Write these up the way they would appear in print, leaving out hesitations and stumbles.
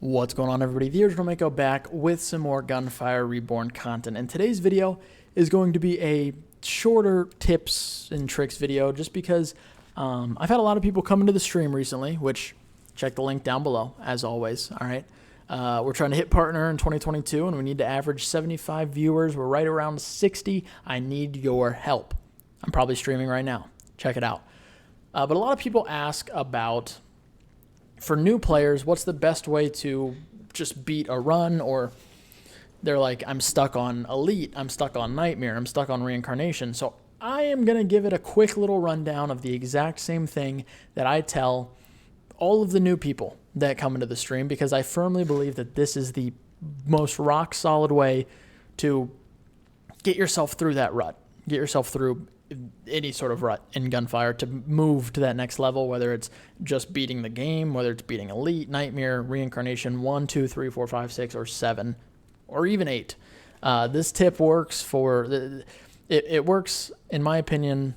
What's going on, everybody? The Original Mako back with some more Gunfire Reborn content, and today's video is going to be a shorter tips and tricks video just because I've had a lot of people come into the stream recently, which check the link down below as always. All right, we're trying to hit partner in 2022 and we need to average 75 viewers. We're right around 60. I need your help. I'm probably streaming right now. Check it out. But a lot of people ask about, for new players, what's the best way to just beat a run? Or they're like, I'm stuck on Elite, I'm stuck on Nightmare, I'm stuck on Reincarnation. So I am going to give it a quick little rundown of the exact same thing that I tell all of the new people that come into the stream, because I firmly believe that this is the most rock solid way to get yourself through that rut, get yourself through any sort of rut in Gunfire to move to that next level, whether it's just beating the game, whether it's beating Elite, Nightmare, Reincarnation 1, 2, 3, 4, 5, 6, or 7, or even 8. This tip works for, it works, in my opinion,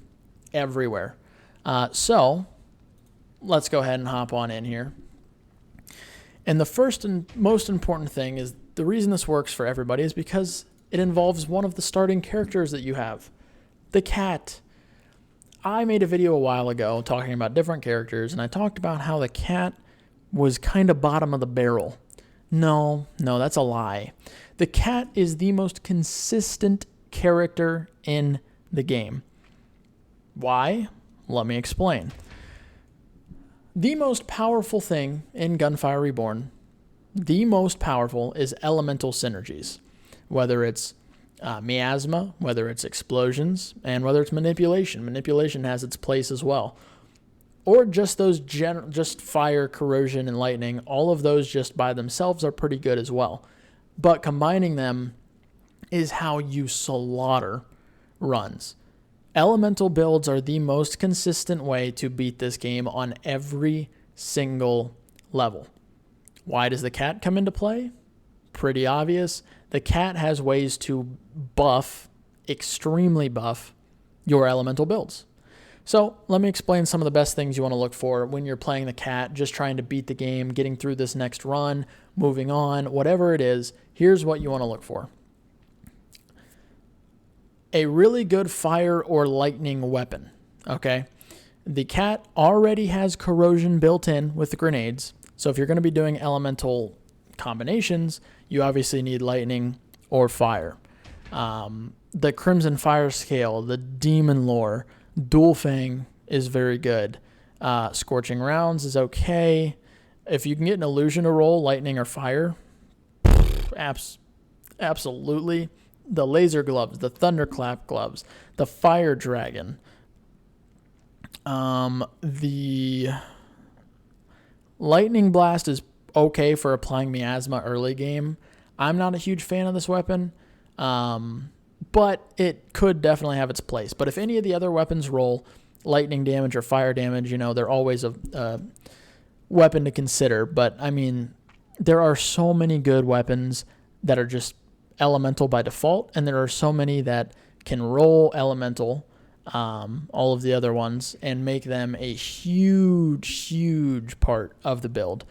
everywhere. So let's go ahead and hop on in here. And the first and most important thing is, the reason this works for everybody is because it involves one of the starting characters that you have. The cat. I made a video a while ago talking about different characters, and I talked about how the cat was kind of bottom of the barrel. No, that's a lie. The cat is the most consistent character in the game. Why? Let me explain. The most powerful thing in Gunfire Reborn, the most powerful, is elemental synergies. Whether it's miasma, whether it's explosions, and whether it's manipulation. Manipulation has its place as well. Or just those just fire, corrosion, and lightning. All of those just by themselves are pretty good as well. But combining them is how you slaughter runs. Elemental builds are the most consistent way to beat this game on every single level. Why does the cat come into play? Pretty obvious. The cat has ways to buff, extremely buff, your elemental builds. So let me explain some of the best things you want to look for when you're playing the cat, just trying to beat the game, getting through this next run, moving on, whatever it is. Here's what you want to look for. A really good fire or lightning weapon, okay? The cat already has corrosion built in with the grenades, so if you're going to be doing elemental combinations, you obviously need lightning or fire. The Crimson Fire Scale, the Demon Lore, Dual Fang is very good. Scorching Rounds is okay. If you can get an illusion to roll, lightning or fire, absolutely. The Laser Gloves, the Thunderclap Gloves, the Fire Dragon, the Lightning Blast is okay for applying miasma early game. I'm not a huge fan of this weapon, but it could definitely have its place. But if any of the other weapons roll lightning damage or fire damage, you know, they're always a weapon to consider. But, I mean, there are so many good weapons that are just elemental by default, and there are so many that can roll elemental, all of the other ones, and make them a huge part of the build.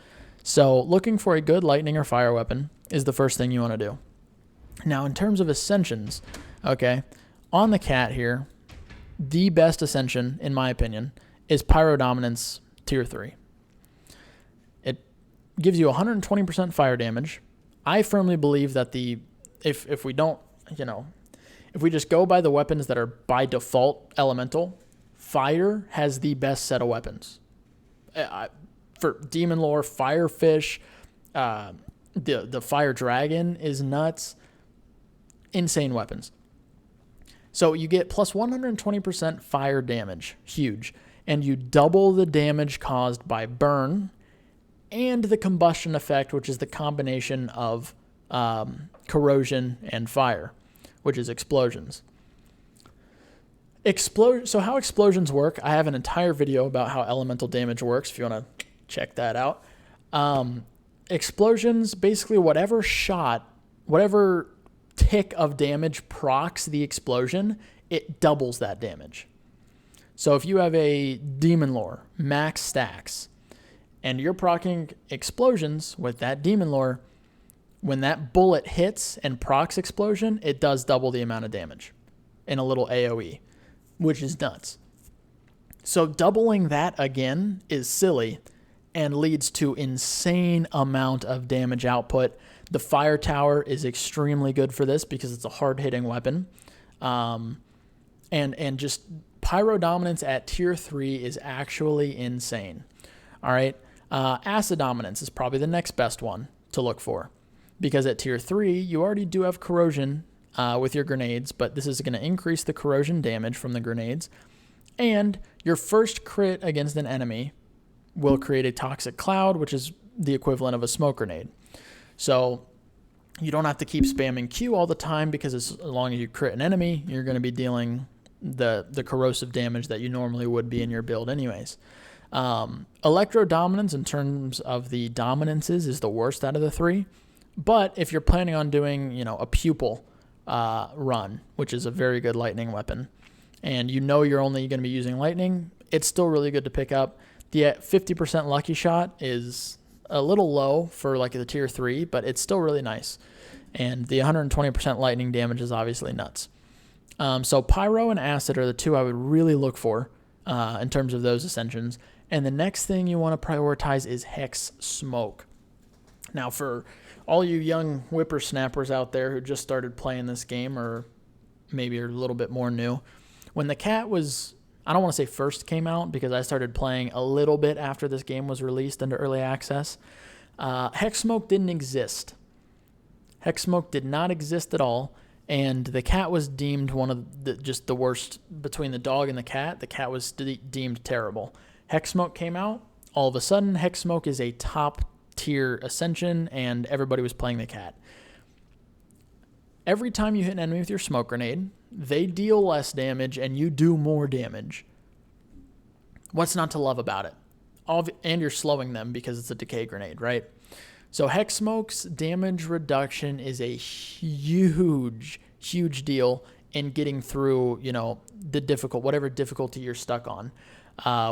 So looking for a good lightning or fire weapon is the first thing you want to do. Now, in terms of ascensions, okay, on the cat here, the best ascension, in my opinion, is Pyro Dominance Tier 3. It gives you 120% fire damage. I firmly believe that if we don't, if we just go by the weapons that are by default elemental, fire has the best set of weapons. For Demon Lore, Firefish, the Fire Dragon is nuts. Insane weapons. So you get plus 120% fire damage, huge, and you double the damage caused by burn and the combustion effect, which is the combination of corrosion and fire, which is explosions. So how explosions work, I have an entire video about how elemental damage works if you want to check that out. Explosions, basically whatever tick of damage procs the explosion, it doubles that damage. So if you have a Demon Lore, max stacks, and you're proccing explosions with that demon lore, when that bullet hits and procs explosion, it does double the amount of damage in a little AoE, which is nuts. So doubling that again is silly and leads to insane amount of damage output. The fire tower is extremely good for this because it's a hard-hitting weapon. And just pyro dominance at tier 3 is actually insane. All right. Acid dominance is probably the next best one to look for, because at tier 3, you already do have corrosion with your grenades, but this is going to increase the corrosion damage from the grenades. And your first crit against an enemy will create a toxic cloud, which is the equivalent of a smoke grenade. So you don't have to keep spamming Q all the time, because as long as you crit an enemy, you're going to be dealing the corrosive damage that you normally would be in your build anyways. Electro dominance in terms of the dominances is the worst out of the 3. But if you're planning on doing, a pupil run, which is a very good lightning weapon, and you're only going to be using lightning, it's still really good to pick up. The 50% lucky shot is a little low for like the tier 3, but it's still really nice. And the 120% lightning damage is obviously nuts. So pyro and acid are the two I would really look for in terms of those ascensions. And the next thing you want to prioritize is hex smoke. Now, for all you young whippersnappers out there who just started playing this game, or maybe are a little bit more new, when the cat was, I don't want to say first came out, because I started playing a little bit after this game was released into early access, hex smoke didn't exist. Hex smoke did not exist at all, and the cat was deemed one of the worst between the dog and the cat. The cat was deemed terrible. Hex smoke came out. All of a sudden, hex smoke is a top tier ascension, and everybody was playing the cat. Every time you hit an enemy with your smoke grenade, they deal less damage and you do more damage. What's not to love about it? And you're slowing them because it's a decay grenade, right? So hex smoke's damage reduction is a huge deal in getting through, whatever difficulty you're stuck on.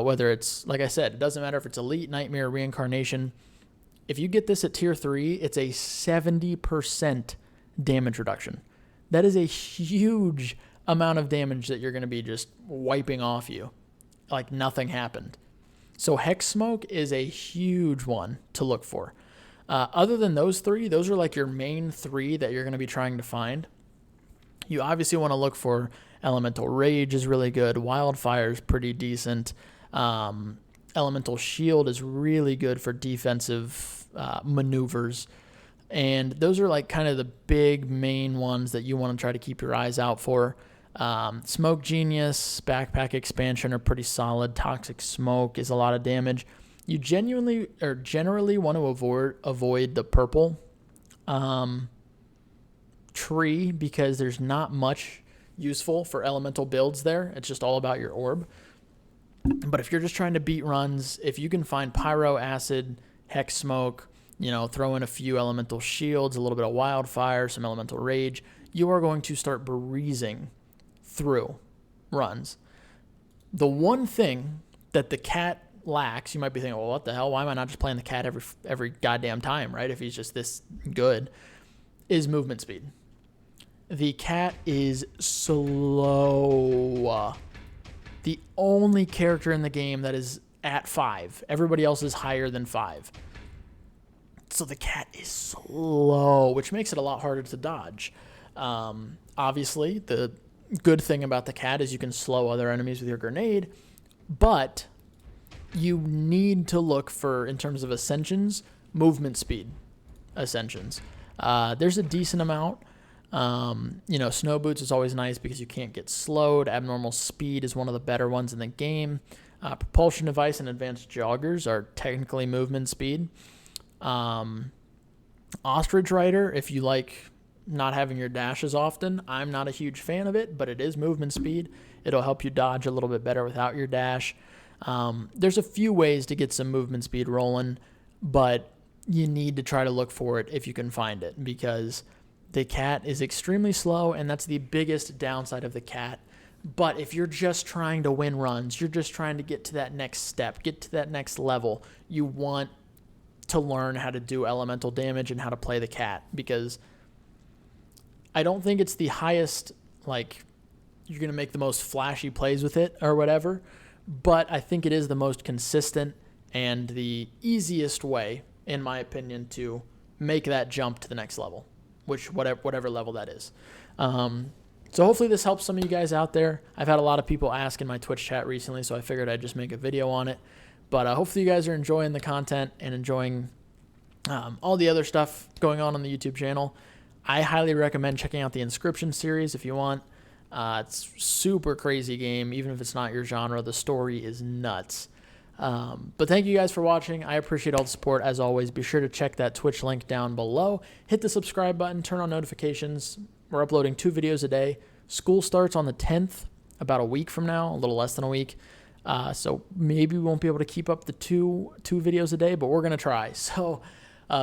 Whether it's, like I said, it doesn't matter if it's Elite, Nightmare, Reincarnation. If you get this at tier 3, it's a 70% damage reduction. That is a huge amount of damage that you're going to be just wiping off you like nothing happened. So hex smoke is a huge one to look for. Other than those 3, those are like your main 3 that you're going to be trying to find. You obviously want to look for Elemental Rage is really good. Wildfire is pretty decent. Elemental Shield is really good for defensive maneuvers. And those are like kind of the big main ones that you want to try to keep your eyes out for. Smoke Genius, Backpack Expansion are pretty solid. Toxic Smoke is a lot of damage. You generally want to avoid the purple tree, because there's not much useful for elemental builds there. It's just all about your orb. But if you're just trying to beat runs, if you can find pyro, acid, hex smoke, throw in a few elemental shields, a little bit of wildfire, some elemental rage, you are going to start breezing through runs. The one thing that the cat lacks, you might be thinking, well, what the hell? Why am I not just playing the cat every goddamn time, right? If he's just this good, is movement speed. The cat is slow. The only character in the game that is at 5. Everybody else is higher than 5. So the cat is slow, which makes it a lot harder to dodge. Obviously, the good thing about the cat is you can slow other enemies with your grenade, but you need to look for, in terms of ascensions, movement speed ascensions. There's a decent amount. Snow boots is always nice because you can't get slowed. Abnormal speed is one of the better ones in the game. Propulsion device and advanced joggers are technically movement speed. Ostrich rider, if you like not having your dashes often, I'm not a huge fan of it, but it is movement speed. It'll help you dodge a little bit better without your dash. There's a few ways to get some movement speed rolling, but you need to try to look for it if you can find it, because the cat is extremely slow, and that's the biggest downside of the cat But if you're just trying to win runs, you're just trying to get to that next step, get to that next level, you want to learn how to do elemental damage and how to play the cat, because I don't think it's the highest, like, you're going to make the most flashy plays with it or whatever, but I think it is the most consistent and the easiest way, in my opinion, to make that jump to the next level, which whatever level that is. So hopefully this helps some of you guys out there. I've had a lot of people ask in my Twitch chat recently, so I figured I'd just make a video on it. But hopefully you guys are enjoying the content and enjoying all the other stuff going on the YouTube channel. I highly recommend checking out the Inscription series if you want. It's super crazy game, even if it's not your genre. The story is nuts. But thank you guys for watching. I appreciate all the support as always. Be sure to check that Twitch link down below. Hit the subscribe button, turn on notifications. We're uploading 2 videos a day. School starts on the 10th, about a week from now, a little less than a week. So maybe we won't be able to keep up the two videos a day, but we're going to try. So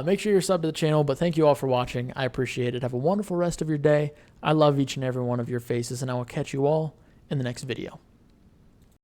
make sure you're subbed to the channel, but thank you all for watching. I appreciate it. Have a wonderful rest of your day. I love each and every one of your faces, and I will catch you all in the next video.